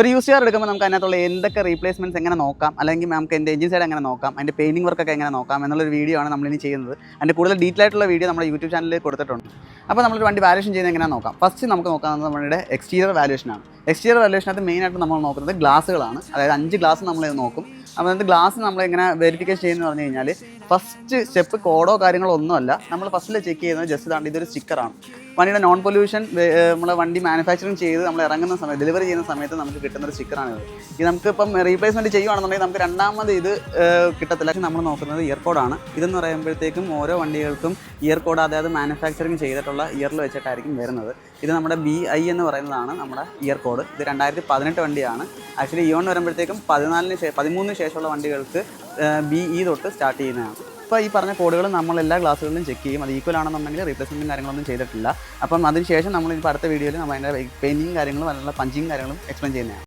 ഒരു use car എടുക്കുമ്പോൾ നമുക്ക് അതിനകത്തുള്ള എന്തൊക്കെ റീപ്ലേസ്മെൻറ്റ്സ് എങ്ങനെ നോക്കാം, അല്ലെങ്കിൽ നമുക്ക് എൻ്റെ എഞ്ചിൻ സൈഡ് എങ്ങനെ നോക്കാം, അതിൻ്റെ പെയിൻറ്റിംഗ് വർക്കൊക്കെ എങ്ങനെ നോക്കാം എന്നുള്ളൊരു വീഡിയോ ആണ് നമ്മളിനി ചെയ്യുന്നത്. അതിൻ്റെ കൂടുതൽ ഡീറ്റെയിൽ ആയിട്ടുള്ള വീഡിയോ നമ്മുടെ യൂട്യൂബ് ചാനലിൽ കൊടുത്തിട്ടുണ്ട്. അപ്പോൾ നമ്മളൊരു വണ്ടി വാല്യൂഷൻ ചെയ്യുന്നത് എങ്ങനെ നോക്കാം. ഫസ്റ്റ് നമുക്ക് നോക്കാവുന്നത് നമ്മുടെ എക്സ്റ്റീരിയർ വാല്യൂഷനാണ്. എക്സ്റ്റീരിയർ വാല്യൂഷനകത്ത് മെയിനായിട്ട് നമ്മൾ നോക്കുന്നത് ഗ്ലാസ്സുകളാണ്. അതായത് 5 ഗ്ലാസ് നമ്മൾ നോക്കും. അപ്പോൾ അതിൻ്റെ ഗ്ലാസ് നമ്മൾ എങ്ങനെ വെരിഫിക്കേഷൻ ചെയ്യുന്നത് പറഞ്ഞു കഴിഞ്ഞാൽ, ഫസ്റ്റ് സ്റ്റെപ്പ് കോഡോ കാര്യങ്ങളോ ഒന്നുമല്ല. നമ്മൾ ഫസ്റ്റിൽ ചെക്ക് ചെയ്യുന്നത് ജസ്റ്റ് താണ്ട് ഇതൊരു സ്റ്റിക്കറാണ്. വണ്ടിയുടെ നോൺ പൊല്യൂഷൻ നമ്മളെ വണ്ടി മാനുഫാക്ചറിങ് ചെയ്ത് നമ്മൾ ഇറങ്ങുന്ന സമയത്ത്, ഡെലിവറി ചെയ്യുന്ന സമയത്ത് നമുക്ക് കിട്ടുന്നൊരു സ്റ്റിക്കറാണിത്. ഇത് നമുക്കിപ്പം റീപ്ലേസ്മെൻറ്റ് ചെയ്യുകയാണെന്നുണ്ടെങ്കിൽ നമുക്ക് രണ്ടാമത് ഇത് കിട്ടത്തില്ല. നമ്മൾ നോക്കുന്നത് ഇയർ കോഡാണ്. ഇതെന്ന് പറയുമ്പോഴത്തേക്കും ഓരോ വണ്ടികൾക്കും ഇയർ കോഡ്, അതായത് മാനുഫാക്ചറിങ് ചെയ്തിട്ടുള്ള ഇയറിൽ വെച്ചിട്ടായിരിക്കും വരുന്നത്. ഇത് നമ്മുടെ BI എന്ന് പറയുന്നതാണ് നമ്മുടെ ഇയർ കോഡ്. ഇത് 2018 വണ്ടിയാണ്. ആക്ച്വലി ഇയോൺ വരുമ്പോഴത്തേക്കും 13 ശേഷമുള്ള വണ്ടികൾക്ക് BE തൊട്ട് സ്റ്റാർട്ട് ചെയ്യുന്നതാണ്. അപ്പോൾ ഈ പറഞ്ഞ കോഡുകൾ നമ്മൾ എല്ലാ ക്ലാസ്സുകളിലും ചെക്ക് ചെയ്യും. അത് ഈക്വൽ ആണെന്നുണ്ടെങ്കിൽ റീപ്ലേസ്മെൻറ്റും കാര്യങ്ങളൊന്നും ചെയ്തിട്ടില്ല. അപ്പം അതിനുശേഷം നമ്മൾ ഇപ്പോൾ അടുത്ത വീഡിയോയിൽ നമ്മൾ അതിൻ്റെ പെയിൻറ്റിങ് കാര്യങ്ങളും അതിനുള്ള പഞ്ചിങ് കാര്യങ്ങളും എക്സ്പ്ലെയിൻ ചെയ്യുന്നതാണ്.